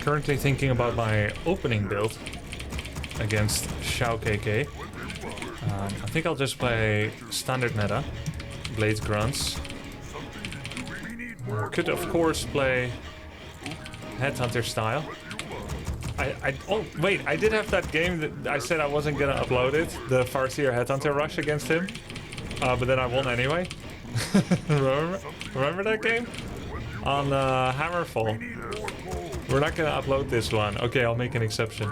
currently thinking about my opening build against Xiaokk. I think I'll just play standard meta, Blades Grunts. Could of course play Headhunter style. Oh wait, I did have that game that I said I wasn't gonna upload it, the Farseer Headhunter rush against him, but then I won anyway. remember that game? On Hammerfall. We're not gonna upload this one. Okay, I'll make an exception.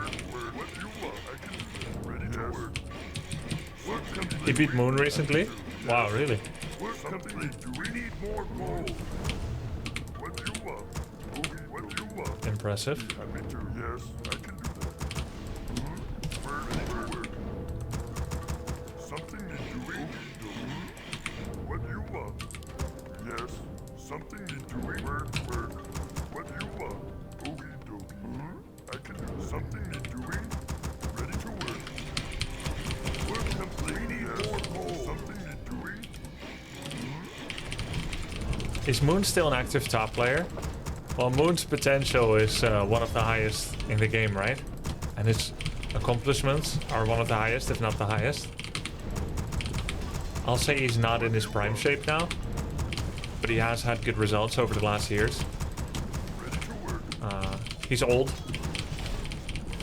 He beat Moon recently? Wow, really? Impressive. Is Moon still an active top player? Well, Moon's potential is one of the highest in the game, right? And his accomplishments are one of the highest, if not the highest. I'll say he's not in his prime shape now, but he has had good results over the last years. He's old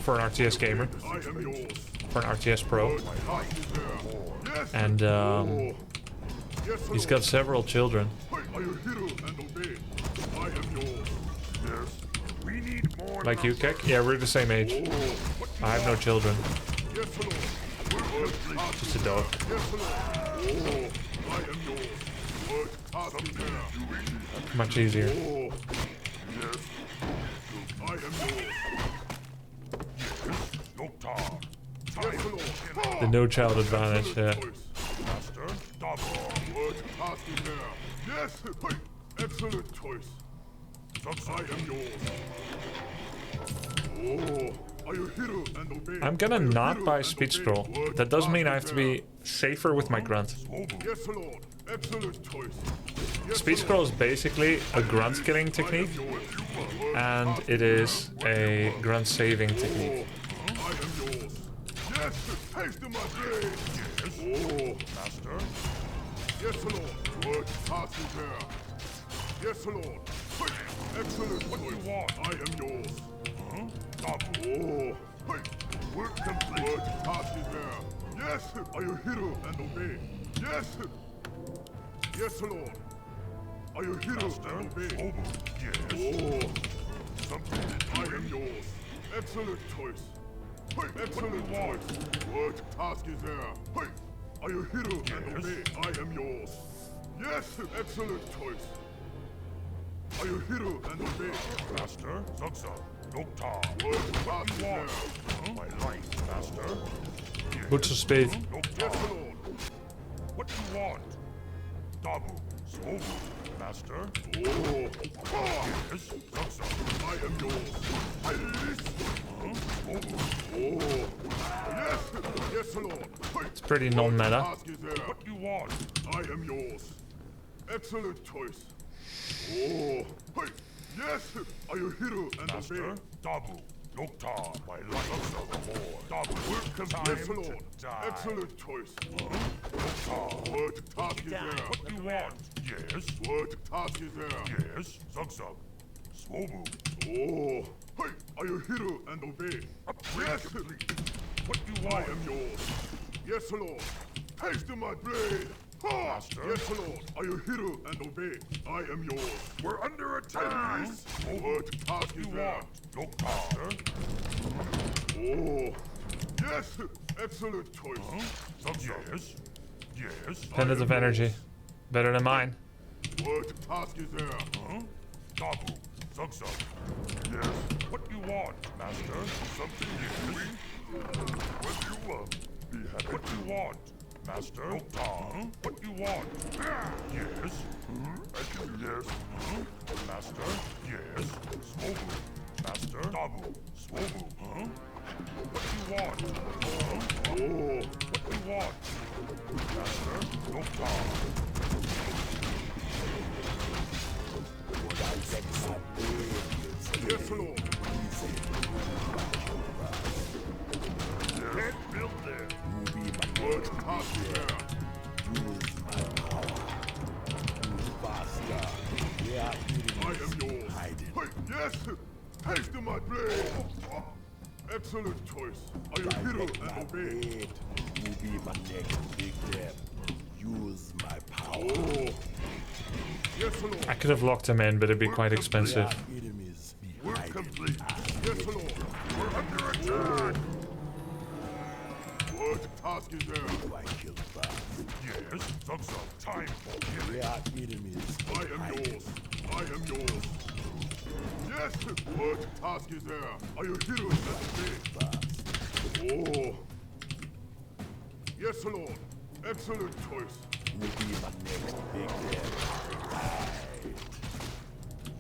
for an RTS gamer, for an RTS pro, and he's got several children. Like you, Keck? Yeah, we're the same age. I have no children. Just a dog. Much easier. The no child advantage, yeah. Yes, excellent choice. I am yours. I'm gonna not buy speed scroll. That does mean I have to be safer with my grunt. Yes, Lord. Excellent choice. Speed scroll is basically a grunt killing technique, and it is a grunt saving technique. I am yours. Yes, taste my blade. Yes. Oh, master. Yes, Lord. Good task is there. Yes, Lord. Excellent. What do you want? I am yours. Huh? Oh, hey. Work complete. Good task is there. Yes, are you hero and obey? Yes. Yes, Lord. Are you hero and obey? Yes. Oh, something. I am yours. Excellent choice. Hey, excellent choice. Good task is there. Hey, are you hero and obey? I am yours. Yes, excellent choice. Are you hero and obey? Master, Zugza, Noctar. Good task is there. My life, master. Boots of speed. Yes, Lord. What do you want? Dabu, Swobu, master. Oh, yes, Zugza. I am yours. Oh, yes, yes, Lord. It's pretty non-meta. What do you want? I am yours. Excellent choice. Oh, hey, yes, are you hero and master? Dabu, Noctar, my life of the war. Dabu, work time. Yes, Lord. Excellent choice. Noctar, word task is there. What do you want? Yes. Word task is there. Yes. Zugzug. Swobu. Oh, hey, are you hero and obey? Yes. What do you want? I am yours. Yes, Lord. Taste my blade. Master. Yes, Lord. Are you hero and obey? I am yours. We're under attack. Word task is there. Look, master. Oh, yes. Excellent choice. Yes. Yes. Pendant of energy. Better than mine. Word task is there. Dabu. Zugzug. Yes. What do you want, master? Something new. What do you want? Be happy. What do you want? Master? Noctar? What do you want? Yes. I can yes. Master? Yes. Swobu. Master? Dabu. Swobu. What do you want? Oh. What do you want? Master? Noctar. Yes, Lord. Can't build there. Work faster there. I am yours. Hey, yes! Haste my blade! Excellent choice. I am hero and obey. You be my next big step. Use my power. Oh. Yes, Lord. I could have locked him in, but it'd be quite expensive. Enemies Work behind complete. Yes, Lord. We're under attack. What task is there? Do I kill fast? Yes, that's a time for killing. There are enemies I am yours. I am yours. Yes! What task is there? Are you heroes that obey? Oh. Yes, Lord. Excellent choice. You be my next big step.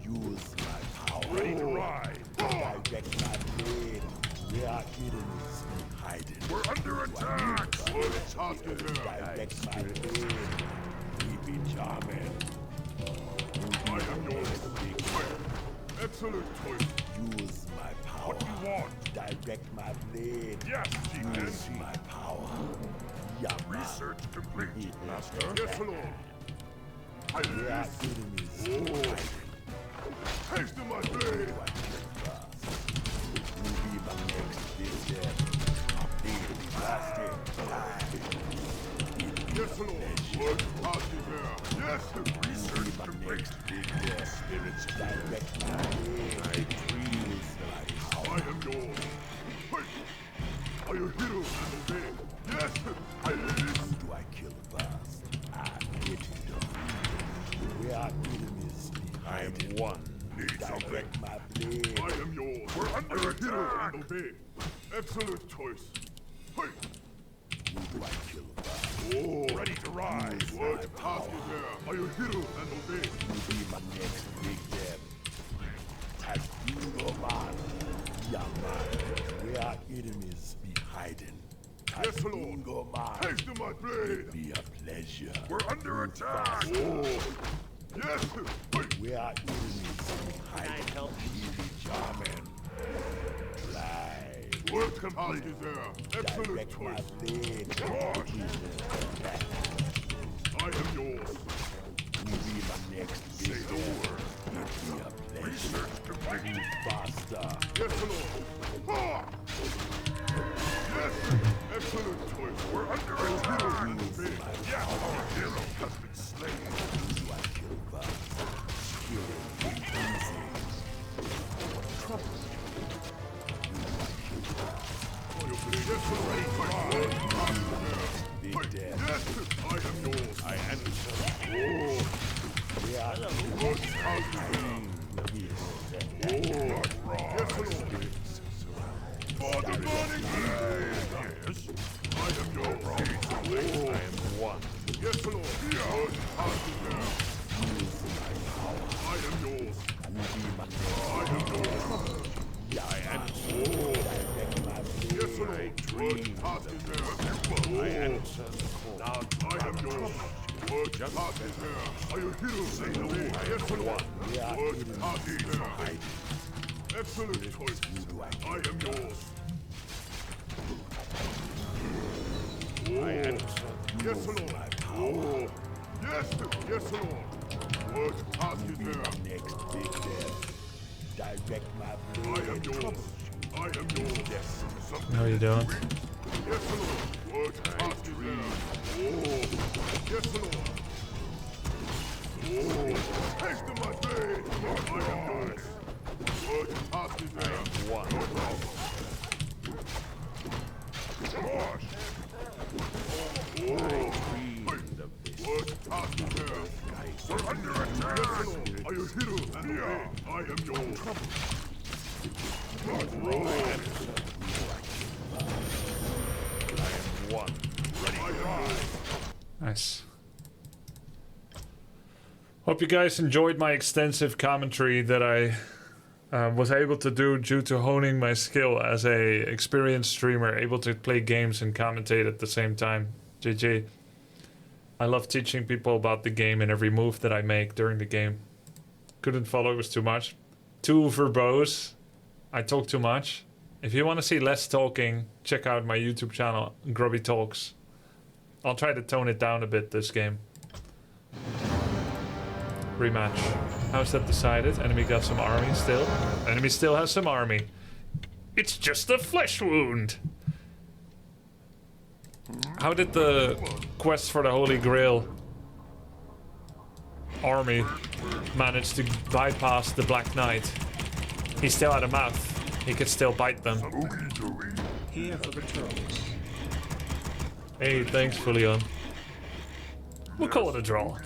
Use my power. Ready to ride. Direct my blade. There are enemies hiding. We're under attack. What task is there? Direct my blade. We be charming. I am yours. Excellent choice. Use my power. What do you want? Direct my blade. Yes, Use my power. Yama. research complete, Master. Yes, Lord. I There are release. enemies hiding. Haste to my blade. You be my next big step. I'm being blasted. Yes, Lord. What task is there? Yes, research My complete. next big step. Spirits direct my blade. I breathe my power. I am yours. Wait. Are you hero and obey? Yes, I release. Do I kill fast? I get it done. There are enemies behind. One. Need something. Direct my blade. I am yours. We're under attack. And obey. Excellent choice. Wait. Who do I kill fast? Oh, ready to rise. What task is there? Are you hero and obey? You be my next big step. As you go man, young man. There are enemies hiding. Yes, Lord. Go man. Haste to my blade. Be a pleasure. We're under attack. Oh. Yes. Wait. Where are enemies hiding? Can I help you? Be charming. Try. What task is there? Excellent Direct my choice. blade. Gosh. I am yours. You be my next Say big the word. Be a pleasure. Research complete. Faster. Yes, Lord. Ah! Yes. Excellent choice. We're under attack. Yes, our hero has been slain. Do I kill fast? Kill easy. Trouble. Yes, Lord. Big death. Yes, I am yours. I answer. Oh. Where are What task is there? Oh. Yes, Lord. For the morning yes. I am yours. Oh. I am one. Yes, Lord. What task is there? I am yours. I am yours. I answer. Oh. Yes, Lord. What task is there? I answer the call. Now I am yours. What task is there? Are you hero? Say no. Yes, Lord. What task is there? Excellent choice. I am yours. Oh. I answer. Yes, Lord. Oh. Yes, yes, Lord. What task is there? next big death? Direct my I am blade. yours. I am yours. Yes. No, you don't. Yes, Lord. What task is there? Oh. Yes, Lord. Oh. Haste to my blade. I am yours. What task is there? One. Gosh. Oh. What task is there? We're under attack. Yes, Lord. Are you hero? Yeah. I am yours. I am one. Ready to ride. Nice. Hope you guys enjoyed my extensive commentary that I was able to do due to honing my skill as a experienced streamer, able to play games and commentate at the same time. GG. I love teaching people about the game and every move that I make during the game. Couldn't follow, it was too much. Too verbose. I talk too much. If you want to see less talking, check out my YouTube channel, Grubby Talks. I'll try to tone it down a bit this game. Rematch. How's that decided? Enemy got some army still. Enemy still has some army. It's just a flesh wound. How did the quest for the Holy Grail army manage to bypass the Black Knight? He still had a mouth. He could still bite them. Here for the trolls. Hey, thanks, Fulion. We'll call it a draw.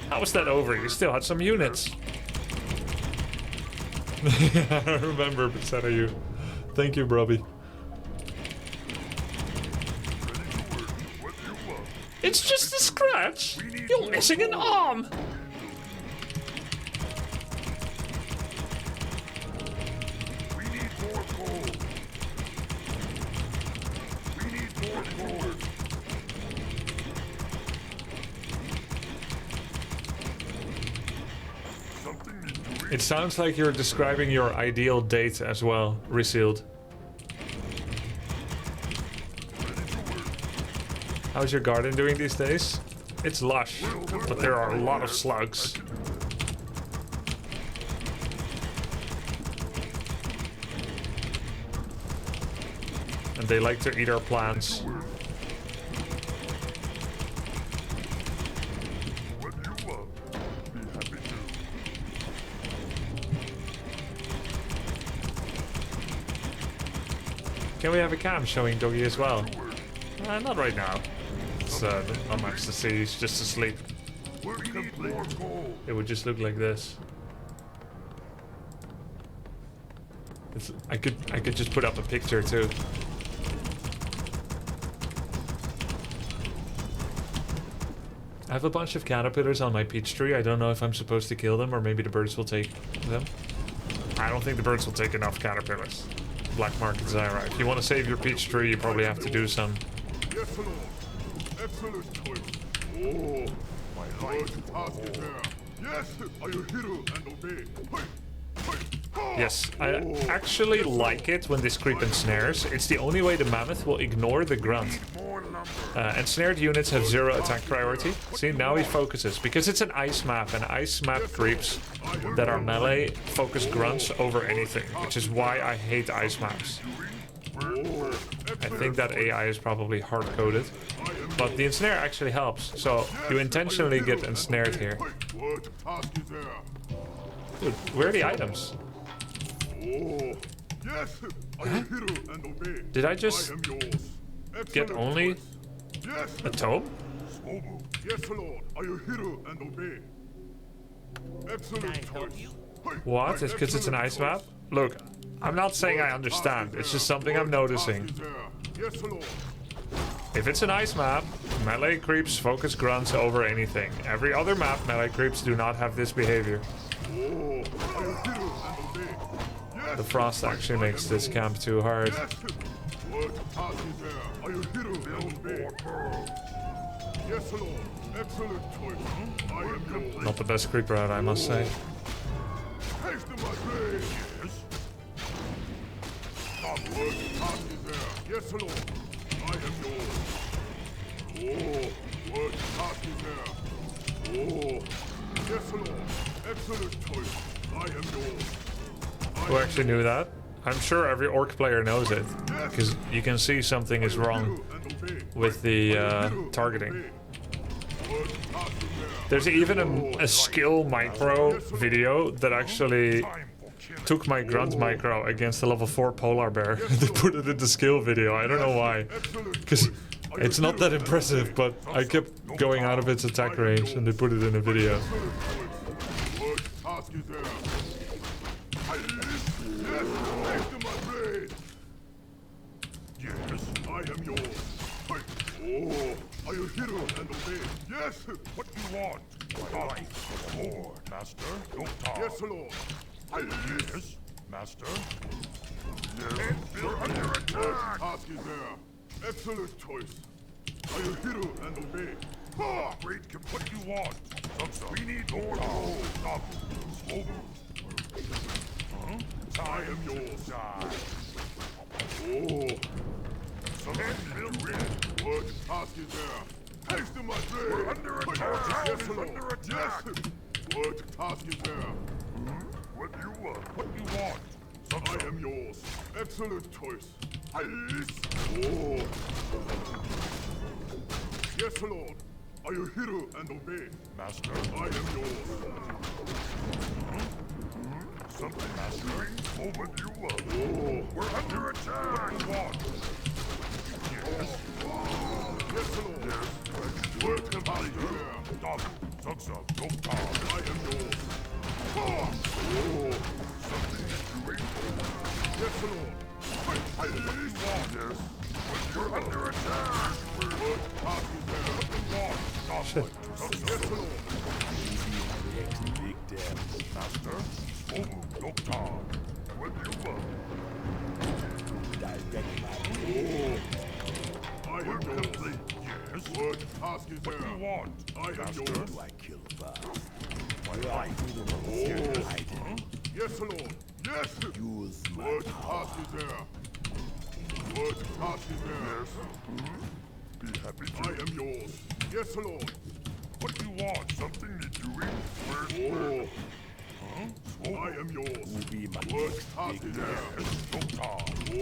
How was that over? You still had some units. I don't remember a percent of you. Thank you, Grubby. It's just a scratch. You're missing an arm. We need more gold. We need more gold. Something needs to It sounds like you're describing your ideal date as well, Resealed. How's your garden doing these days? It's lush, but there are a lot of slugs. And they like to eat our plants. what you want. Be happy to. Can we have a cam showing Doggy as well? Not right now. It's not much to see, he's just asleep. We need more gold. It would just look like this. I could just put up a picture too. I have a bunch of caterpillars on my peach tree. I don't know if I'm supposed to kill them or maybe the birds will take them. I don't think the birds will take enough caterpillars. Black Market Zyra. If you want to save your peach tree, you probably have to do some. Yes, Lord. Excellent choice. Oh, my life task is there. Yes, are you hero and obey? Hey, hey, ha! Yes, I actually like it when this creep ensnares. It's the only way the mammoth will ignore the grunt. More lumber. Ensnared units have 0 attack priority. See, now he focuses. Because it's an ice map, and ice map creeps that are melee focus grunts over anything. Which is why I hate ice maps. I think that AI is probably hard-coded. But the ensnare actually helps. So, you intentionally get ensnared here. What task is there? Dude, where are the items? Oh, yes, are you hero and obey? Did I I just am yours. get Excellent only choice. Yes, a tome? Swobo. Yes, Lord, are you hero and obey? Excellent choice. Hey, What? hey, It's because it's an ice excellent map? Look, I'm not saying I understand. It's just something I'm noticing. task is there. Yes, Lord. If it's an ice map, melee creeps focus grunts over anything. Every other map, melee creeps do not have this behavior. Oh, are you hero and obey? Yes, The frost actually makes this camp too hard. yes. What task is there? Are you hero and obey? Yes, Lord. Excellent choice. I am yours. Not the best creeper out, I must say. Haste in my blade. Yes. What task is there? Yes, Lord. I am yours. Oh, what task is there? Oh, yes, Lord. Excellent choice. I am yours. Who actually knew that? I'm sure every orc player knows it. Because you can see something is wrong with the targeting. There's even a skill micro video that actually took my grunt micro against a level 4 polar bear. They put it in the skill video. I don't know why. Because it's not that impressive, but I kept going out of its attack range and they put it in a video. What task is there? Yes, haste in my blade. Yes, I am yours. Oh, are you hero and obey? Yes, what do you want? Life, more, master. Yes, Lord. Yes, master. Yes, under attack. Task is there. Excellent choice. Are you hero and obey? Ah, great. What do you want? We need more gold. I am yours. Oh. What task is there? Haste to my blade. We're under attack. Yes, Lord. Under attack. Yes. What task is there? What do you want? What do you want? I am yours. Excellent choice. Yes. Oh. Yes, Lord. I will hear and obey. Master, I am yours. Something, Master. Oh, what do you want? Oh. We're under attack. What do you want? Yes. Yes, Lord. Yes. Word to Master. Dog. Zug-zug. I am yours. Oh. Something is doing. Yes, Lord. What do you want? Yes. We're under attack. What task is there? What do you want? Shit. Yes, Lord. Big damn. Master. Oh, Doctor. What do you want? Direct my I am complete. Yes. What task is there? What do you want? I am yours. do I kill first? Where are freedom of hiding? Yes, Lord. Yes. Use my What power. task is there? What task is there? Yes. Be happy to. I am yours. Yes, Lord. What do you want? Something need doing? Where's oh. Huh? Oh. I am yours. Will be my What next task big is there? man. Doctor. Oh.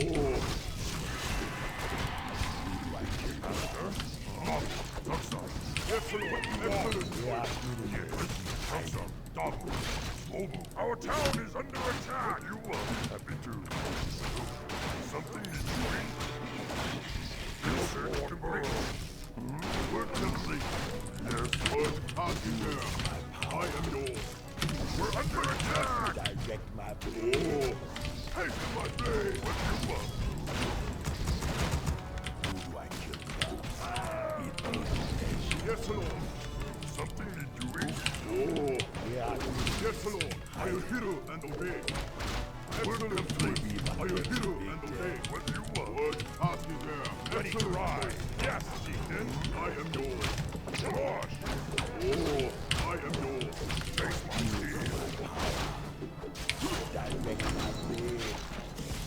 Do I kill Master. Doctor. Yes, Lord. Excellent. Yeah, Yes. Doctor. Double. Our town is under attack. You are happy to. Something is doing. Yes, Lord. Work complete. Yes, what task is there? I am yours. We're under attack. direct my blade. Oh, haste my blade. What do you want? Who do I kill first? Yes, Lord. Something is doing. Oh, Yeah, yes, Lord. I will hear and obey. Excellent. I will hear and obey. What do you want? What task is there? Ready to ride. Yes, Chieftain. I am yours. Wash. Oh, I am yours. Face my steel. direct my blade.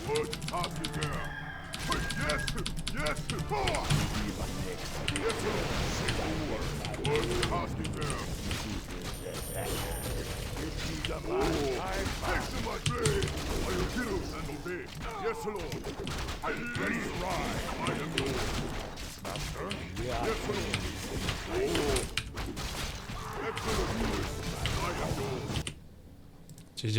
What task is there? Yes, yes. Oh. Be my next Yes, Lord. What task is there? Oh, thanks to my blade. I will kill and obey. Yes, Lord. I am ready to ride. I am yours. Master? Yes, Lord. Oh. Excellent choice. I am yours. GG.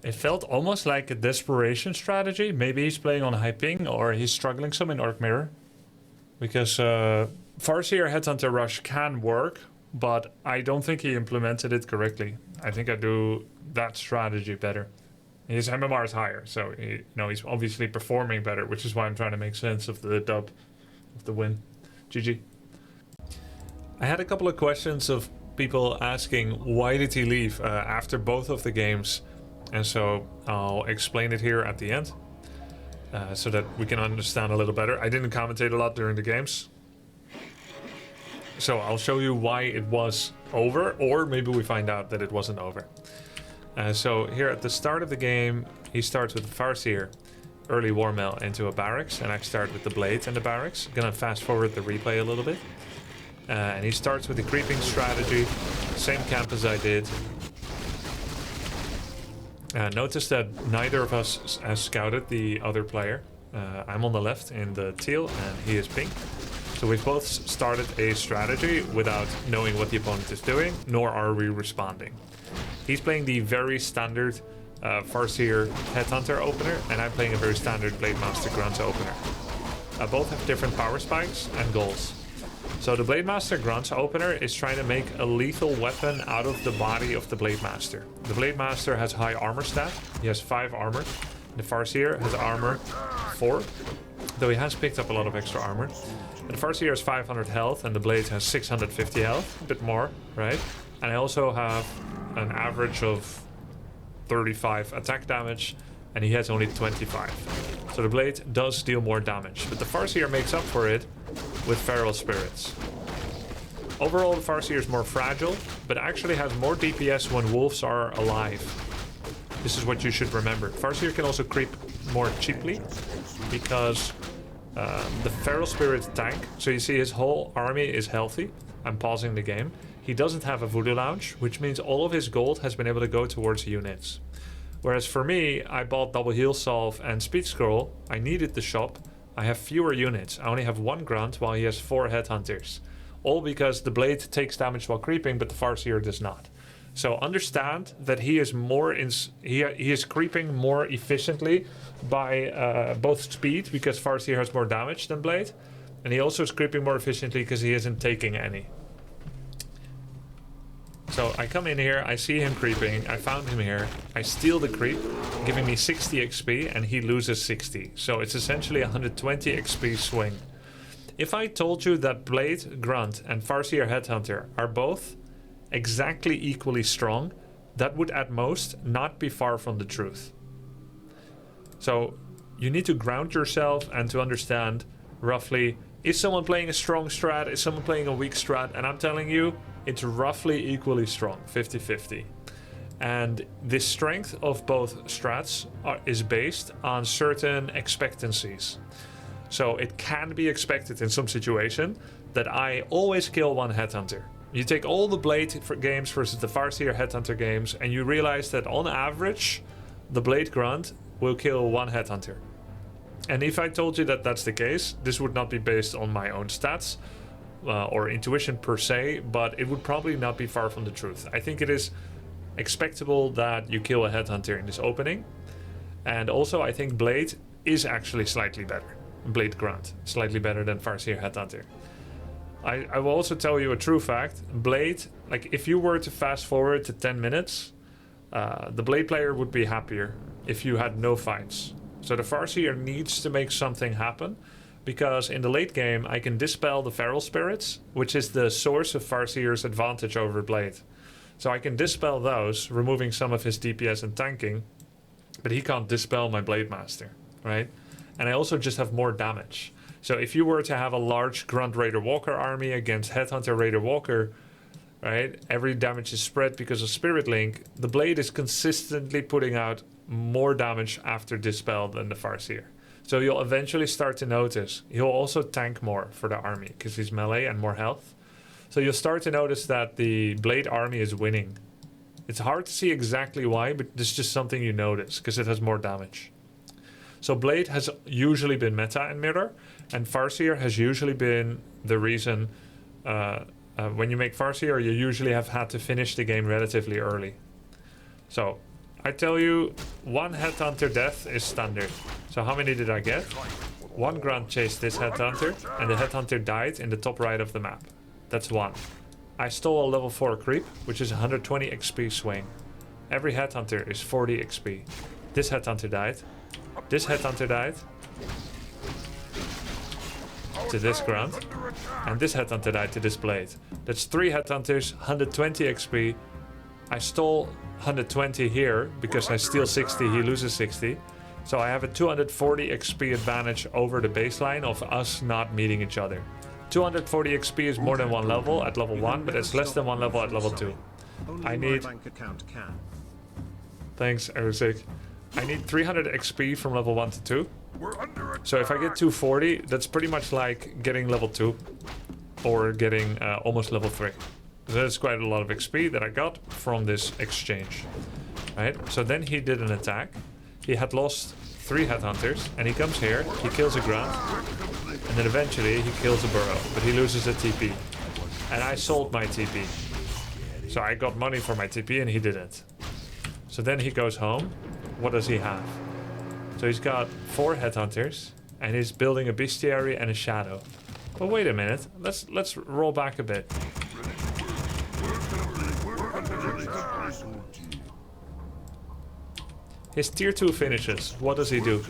It felt almost like a desperation strategy. Maybe he's playing on high ping or he's struggling some in Arc Mirror. Because Farseer Headhunter Rush can work, but I don't think he implemented it correctly. I think I do that strategy better. His MMR is higher, so he's obviously performing better, which is why I'm trying to make sense of the dub, of the win. GG. I had a couple of questions of people asking why did he leave after both of the games, and so I'll explain it here at the end so that we can understand a little better. I didn't commentate a lot during the games, so I'll show you why it was over, or maybe we find out that it wasn't over. So here at the start of the game, he starts with the Farseer early Warmail into a barracks, and I start with the Blade and the barracks. Gonna fast forward the replay a little bit. And he starts with the creeping strategy, same camp as I did. Notice that neither of us has scouted the other player. I'm on the left in the teal and he is pink. So we've both started a strategy without knowing what the opponent is doing, nor are we responding. He's playing the very standard Farseer Headhunter opener, and I'm playing a very standard Blade Master Grunt opener. Both have different power spikes and goals. So the Blade Master Grunt opener is trying to make a lethal weapon out of the body of the Blade Master. The Blade Master has high armor stat. He has 5 armor. The Farseer has armor 4, though he has picked up a lot of extra armor. The Farseer has 500 health and the Blade has 650 health, a bit more, right? And I also have an average of 35 attack damage, and he has only 25. So the Blade does deal more damage, but the Farseer makes up for it with Feral Spirits. Overall, the Farseer is more fragile, but actually has more DPS when wolves are alive. This is what you should remember. Farseer can also creep more cheaply because the Feral Spirit tank, so you see his whole army is healthy. I'm pausing the game. He doesn't have a Voodoo Lounge, which means all of his gold has been able to go towards units. Whereas for me, I bought Double Heal Salve and Speed Scroll. I needed the shop. I have fewer units. I only have 1 Grunt while he has 4 Headhunters. All because the Blade takes damage while creeping, but the Farseer does not. So understand that he is he is creeping more efficiently by both speed, because Farseer has more damage than Blade, and he also is creeping more efficiently because he isn't taking any. So I come in here, I see him creeping, I found him here, I steal the creep, giving me 60 XP, and he loses 60. So it's essentially a 120 XP swing. If I told you that Blade, Grunt, and Farseer Headhunter are both exactly equally strong, that would at most not be far from the truth. So you need to ground yourself and to understand roughly, is someone playing a strong strat, is someone playing a weak strat, and I'm telling you, it's roughly equally strong, 50-50. And the strength of both strats is based on certain expectancies. So it can be expected in some situation that I always kill 1 Headhunter. You take all the Blade games versus the Farseer Headhunter games, and you realize that on average, the Blade Grunt will kill 1 Headhunter. And if I told you that that's the case, this would not be based on my own stats or intuition per se, but it would probably not be far from the truth. I think it is expectable that you kill a Headhunter in this opening. And also I think Blade is actually slightly better. Blade Grunt, slightly better than Farseer Headhunter. I will also tell you a true fact. Blade, like if you were to fast forward to 10 minutes, the Blade player would be happier if you had no fights. So the Farseer needs to make something happen, because in the late game I can dispel the Feral Spirits, which is the source of Farseer's advantage over Blade. So I can dispel those, removing some of his DPS and tanking, but he can't dispel my Blade Master, right? And I also just have more damage. So if you were to have a large Grunt Raider Walker army against Headhunter Raider Walker, right, every damage is spread because of Spirit Link, the Blade is consistently putting out more damage after dispel than the Farseer. So you'll eventually start to notice he'll also tank more for the army because he's melee and more health. So you'll start to notice that the Blade army is winning. It's hard to see exactly why, but this is just something you notice because it has more damage. So Blade has usually been meta in Mirror, and Farseer has usually been the reason when you make Farseer, you usually have had to finish the game relatively early. So I tell you, 1 Headhunter death is standard. So how many did I get? 1 Grunt chased this Headhunter, and the Headhunter died in the top right of the map. That's 1. I stole a level 4 creep, which is 120 XP swing. Every Headhunter is 40 XP. This Headhunter died. This Headhunter died to this Grunt, and this Headhunter died to this Blade. That's 3 Headhunters, 120 XP. I stole 120 here because I steal 60, he loses 60. So I have a 240 XP advantage over the baseline of us not meeting each other. 240 XP is more than 1 level at level 1, but it's less than 1 level at level 2. I need... Thanks, Erzik. I need 300 XP from level 1 to 2. So if I get 240, that's pretty much like getting level 2 or getting almost level 3. So that's quite a lot of XP that I got from this exchange, right? So then he did an attack. He had lost 3 Headhunters, and he comes here, he kills a Grunt, and then eventually he kills a Burrow, but he loses a TP. And I sold my TP. So I got money for my TP and he didn't. So then he goes home. What does he have? So he's got 4 Headhunters, and he's building a Bestiary and a Shadow. But wait a minute, let's roll back a bit. His tier 2 finishes. What does he do?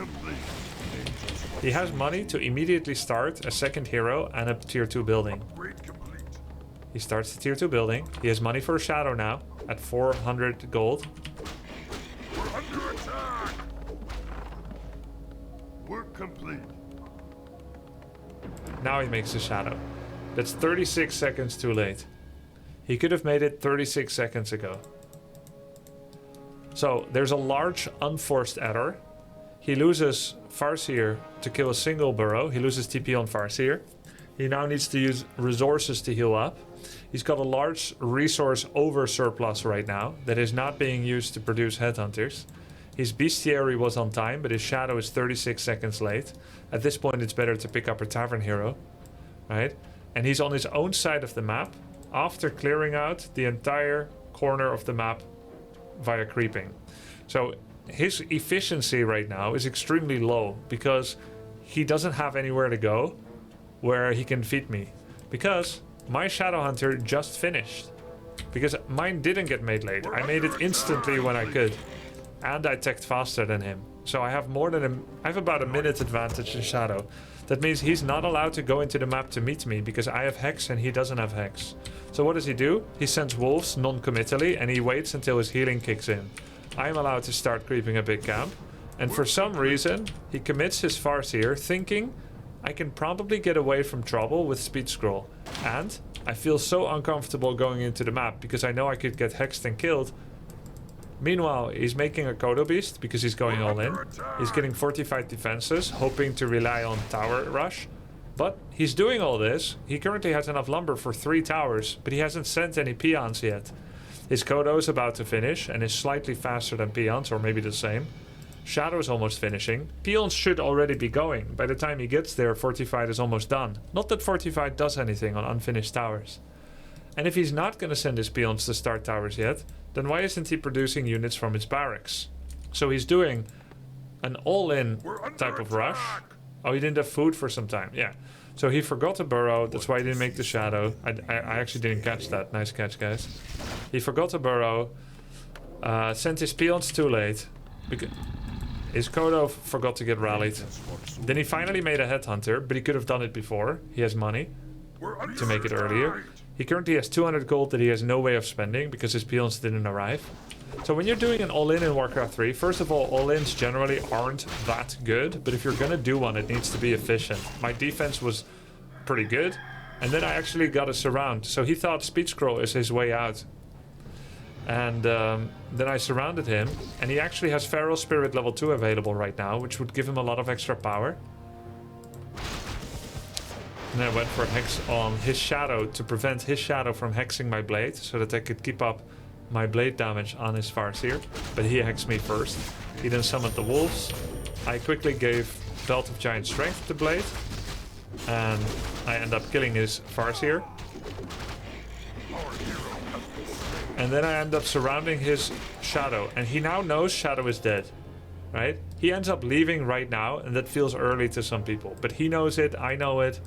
He has money to immediately start a second hero and a tier 2 building. He starts the tier 2 building. He has money for a Shadow now at 400 gold. Work complete. Now he makes a Shadow. That's 36 seconds too late. He could have made it 36 seconds ago. So there's a large unforced error. He loses Farseer to kill a single burrow. He loses TP on Farseer. He now needs to use resources to heal up. He's got a large resource over surplus right now that is not being used to produce headhunters. His bestiary was on time, but his shadow is 36 seconds late. At this point, it's better to pick up a tavern hero, right? And he's on his own side of the map after clearing out the entire corner of the map via creeping. So his efficiency right now is extremely low because he doesn't have anywhere to go where he can feed me. Because my shadow hunter just finished. Because mine didn't get made late. I made it instantly when I could. And I teched faster than him. So I have I have about a minute advantage in shadow. That means he's not allowed to go into the map to meet me because I have Hex and he doesn't have Hex. So what does he do? He sends wolves non-committally and he waits until his healing kicks in. I'm allowed to start creeping a big camp. And for some reason, he commits his Farseer thinking I can probably get away from trouble with speed scroll. And I feel so uncomfortable going into the map because I know I could get hexed and killed. Meanwhile, he's making a Kodo Beast because he's going all in. He's getting fortified defenses, hoping to rely on tower rush. But he's doing all this. He currently has enough lumber for 3 towers, but he hasn't sent any peons yet. His Kodo is about to finish and is slightly faster than peons, or maybe the same. Shadow is almost finishing. Peons should already be going. By the time he gets there, fortified is almost done. Not that fortified does anything on unfinished towers. And if he's not going to send his peons to start towers yet, then why isn't he producing units from his barracks? So he's doing an all-in type of rush. Oh, he didn't have food for some time. Yeah. So he forgot to burrow. That's why he didn't make the shadow. I actually didn't catch that. Nice catch, guys. He forgot to burrow. Sent his peons too late. His Kodo forgot to get rallied. Then he finally made a headhunter, but he could have done it before. He has money to make it earlier. He currently has 200 gold that he has no way of spending because his peons didn't arrive. So when you're doing an all-in in Warcraft 3, first of all, all-ins generally aren't that good, but if you're gonna do one, it needs to be efficient. My defense was pretty good, and then I actually got a surround. So he thought speed scroll is his way out. And then I surrounded him, and he actually has Feral Spirit level 2 available right now, which would give him a lot of extra power. And then I went for a hex on his shadow to prevent his shadow from hexing my blade, so that I could keep up my blade damage on his Farseer. But he hexed me first. He then summoned the wolves. I quickly gave Belt of Giant Strength to blade, and I end up killing his Farseer. And then I end up surrounding his shadow, and he now knows shadow is dead, right? He ends up leaving right now, and that feels early to some people, but he knows it, I know it.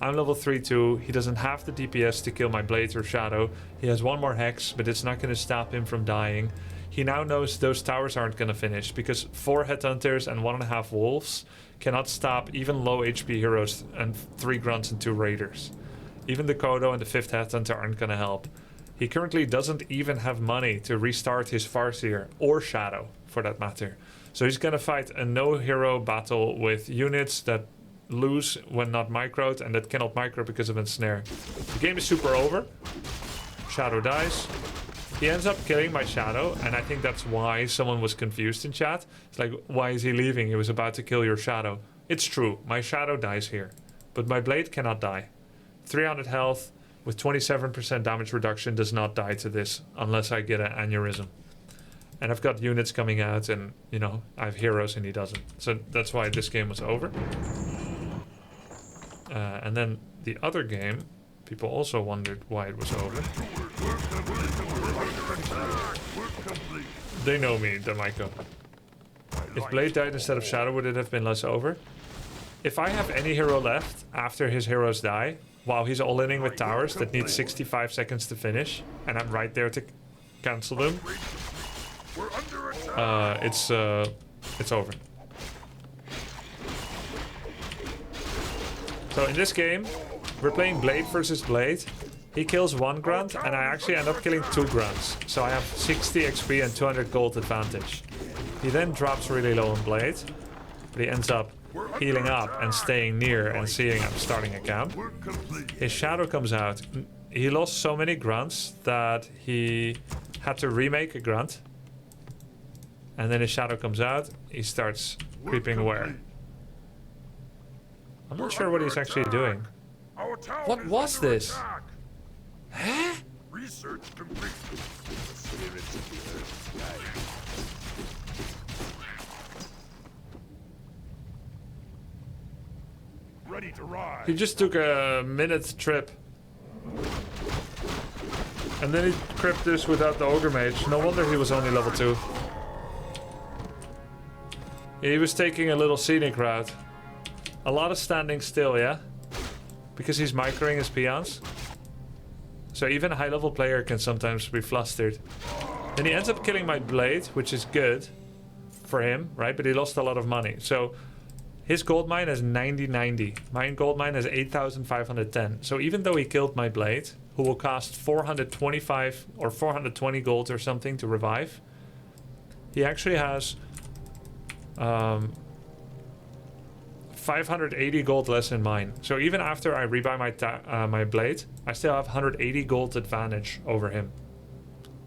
I'm level 3 too. He doesn't have the DPS to kill my blade or shadow. He has one more hex, but it's not going to stop him from dying. He now knows those towers aren't going to finish because 4 headhunters and 1.5 wolves cannot stop even low HP heroes and 3 grunts and 2 raiders. Even the Kodo and the 5th headhunter aren't going to help. He currently doesn't even have money to restart his Farseer or shadow for that matter. So he's going to fight a no hero battle with units that lose when not microed and that cannot micro because of ensnare. The game is super over. Shadow dies. He ends up killing my shadow, and I think that's why someone was confused in chat. It's like, why is he leaving? He was about to kill your shadow. It's true, my shadow dies here, but my blade cannot die. 300 health with 27% damage reduction does not die to this unless I get an aneurysm. And I've got units coming out, and you know, I have heroes and he doesn't. So that's why this game was over. And then the other game, people also wondered why it was over. They know me, Damaiko. If Blade died instead of Shadow, would it have been less over? If I have any hero left after his heroes die, while he's all-inning with towers that need 65 seconds to finish, and I'm right there to cancel them, it's over. So in this game, we're playing Blade versus Blade. He kills 1 grunt, and I actually end up killing 2 grunts. So I have 60 XP and 200 gold advantage. He then drops really low on Blade, but he ends up healing up and staying near and seeing I'm starting a camp. His shadow comes out. He lost so many grunts that he had to remake a grunt. And then his shadow comes out. He starts creeping where? I'm not sure what he's actually doing. Our town What is was under this? attack. Huh? Research complete. The spirits of the earth guide. Ready to ride. He just took a minute trip. And then he crept this without the Ogre Mage. No wonder he was only level 2. He was taking a little scenic route. A lot of standing still, yeah? Because he's microing his peons. So even a high level player can sometimes be flustered. Then he ends up killing my blade, which is good for him, right? But he lost a lot of money. So his gold mine has 9090. My gold mine has 8,510. So even though he killed my blade, who will cost 425 or 420 gold or something to revive, he actually has 580 gold less in mine. So even after I rebuy my blade, I still have 180 gold advantage over him.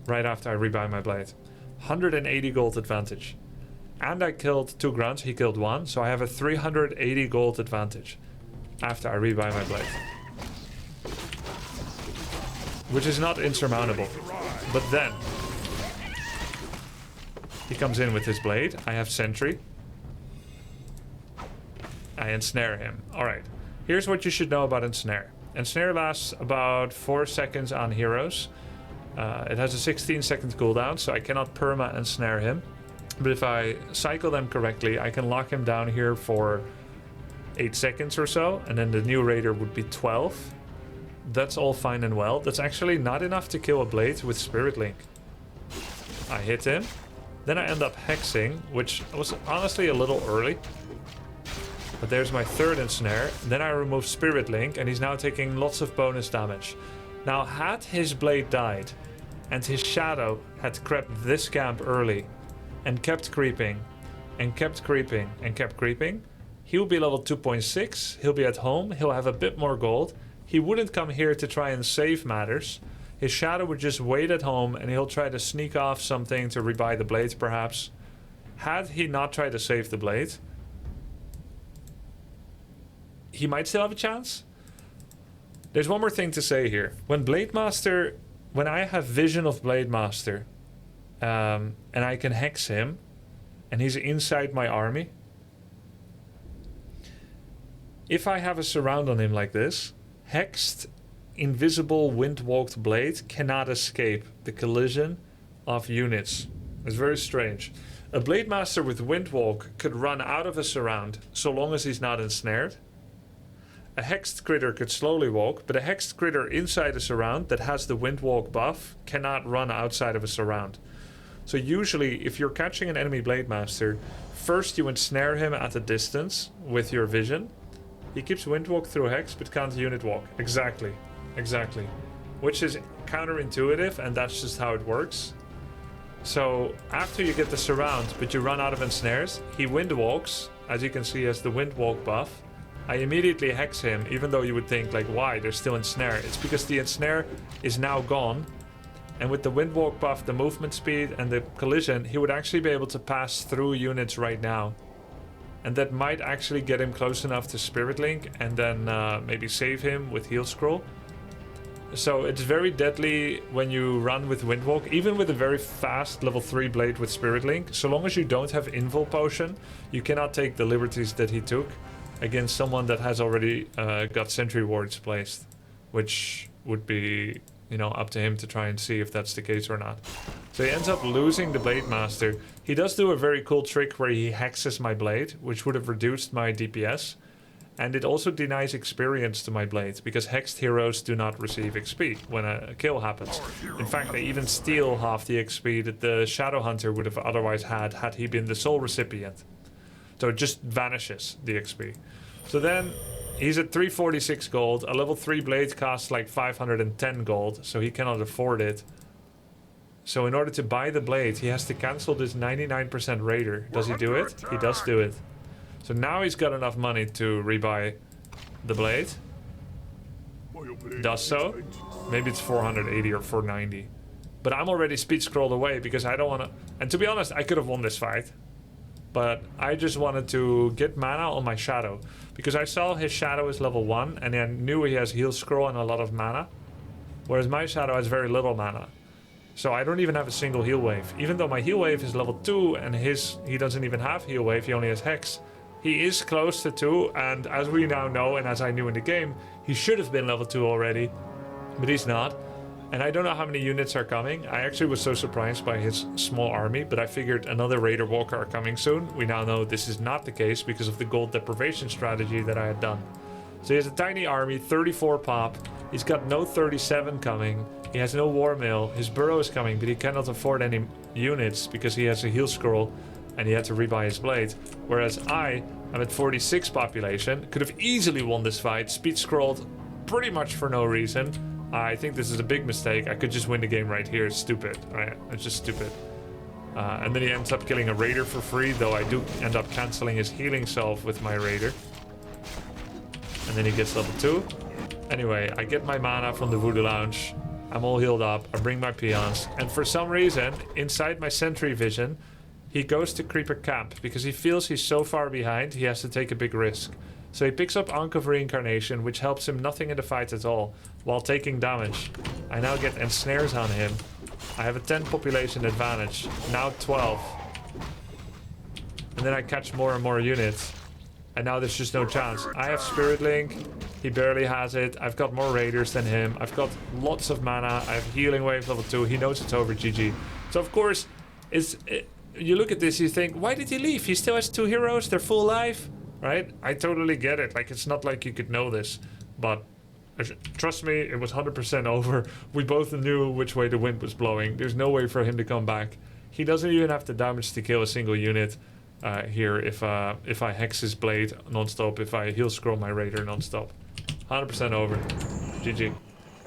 Right after I rebuy my blade. 180 gold advantage. And I killed 2 grunts, he killed 1, so I have a 380 gold advantage after I rebuy my blade. Which is not insurmountable. But then he comes in with his blade. I have sentry. I ensnare him. Alright. Here's what you should know about ensnare. Ensnare lasts about 4 seconds on heroes. It has a 16-second cooldown, so I cannot perma ensnare him. But if I cycle them correctly, I can lock him down here for 8 seconds or so, and then the new raider would be 12. That's all fine and well. That's actually not enough to kill a blade with Spirit Link. I hit him. Then I end up hexing, which was honestly a little early. But there's my third ensnare. Then I remove Spirit Link, and he's now taking lots of bonus damage. Now, had his blade died, and his shadow had crept this camp early, and kept creeping, and kept creeping, and kept creeping, he'll be level 2.6, he'll be at home, he'll have a bit more gold. He wouldn't come here to try and save matters. His shadow would just wait at home, and he'll try to sneak off something to rebuy the blade, perhaps. Had he not tried to save the blade, he might still have a chance. There's one more thing to say here. When I have vision of Blade Master, and I can hex him, and he's inside my army. If I have a surround on him like this, hexed, invisible, wind-walked blade cannot escape the collision of units. It's very strange. A Blade Master with Windwalk could run out of a surround so long as he's not ensnared. A hexed critter could slowly walk, but a hexed critter inside a surround that has the Windwalk buff cannot run outside of a surround. So usually, if you're catching an enemy Blade Master, first you ensnare him at a distance with your vision. He keeps Windwalk through Hex, but can't Unit Walk. Exactly. Exactly. Which is counterintuitive, and that's just how it works. So, after you get the surround, but you run out of ensnares, he Windwalks, as you can see, as the Windwalk buff. I immediately hex him, even though you would think, like, why? There's still ensnare. It's because the ensnare is now gone. And with the Windwalk buff, the movement speed, and the collision, he would actually be able to pass through units right now. And that might actually get him close enough to Spirit Link, and then maybe save him with Heal Scroll. So it's very deadly when you run with Windwalk, even with a very fast level 3 blade with Spirit Link. So long as you don't have Invul Potion, you cannot take the liberties that he took against someone that has already got Sentry Wards placed, which would be, you know, up to him to try and see if that's the case or not. So he ends up losing the Blade Master. He does do a very cool trick where he hexes my blade, which would have reduced my DPS. And it also denies experience to my blade, because hexed heroes do not receive XP when a kill happens. In fact, they even steal half the XP that the Shadow Hunter would have otherwise had he been the sole recipient. So it just vanishes, the XP. So then, he's at 346 gold. A level 3 blade costs like 510 gold, so he cannot afford it. So in order to buy the blade, he has to cancel this 99% raider. Does he do it? He does do it. So now he's got enough money to rebuy the blade. Does so. Maybe it's 480 or 490. But I'm already speed scrolled away because I don't want to... And to be honest, I could have won this fight. But I just wanted to get mana on my Shadow. Because I saw his Shadow is level 1 and I knew he has heal scroll and a lot of mana. Whereas my Shadow has very little mana. So I don't even have a single heal wave. Even though my heal wave is level 2 and he doesn't even have heal wave, he only has Hex. He is close to 2, and as we now know and as I knew in the game, he should have been level 2 already. But he's not. And I don't know how many units are coming. I actually was so surprised by his small army, but I figured another Raider Walker are coming soon. We now know this is not the case because of the gold deprivation strategy that I had done. So he has a tiny army, 34 pop. He's got no 37 coming. He has no war mill. His burrow is coming, but he cannot afford any units because he has a heal scroll and he had to rebuy his blade. Whereas I'm at 46 population. Could have easily won this fight. Speed scrolled pretty much for no reason. I think this is a big mistake. I could just win the game right here. It's stupid. Right? It's just stupid. And then he ends up killing a Raider for free, though I do end up cancelling his healing self with my Raider. And then he gets level 2. Anyway, I get my mana from the Voodoo Lounge. I'm all healed up. I bring my peons. And for some reason, inside my sentry vision, he goes to Creeper Camp because he feels he's so far behind, he has to take a big risk. So he picks up Ankh of Reincarnation, which helps him nothing in the fight at all, while taking damage. I now get ensnares on him. I have a 10 population advantage, now 12. And then I catch more and more units. And now there's just no chance. I have Spirit Link, he barely has it. I've got more Raiders than him. I've got lots of mana. I have Healing Wave level 2. He knows it's over, GG. So of course, you look at this, you think, why did he leave? He still has 2 heroes, they're full life. Right? I totally get it. Like, it's not like you could know this. But trust me, it was 100% over. We both knew which way the wind was blowing. There's no way for him to come back. He doesn't even have the damage to kill a single unit here if I hex his blade non-stop, if I heal scroll my Raider non-stop. 100% over. GG.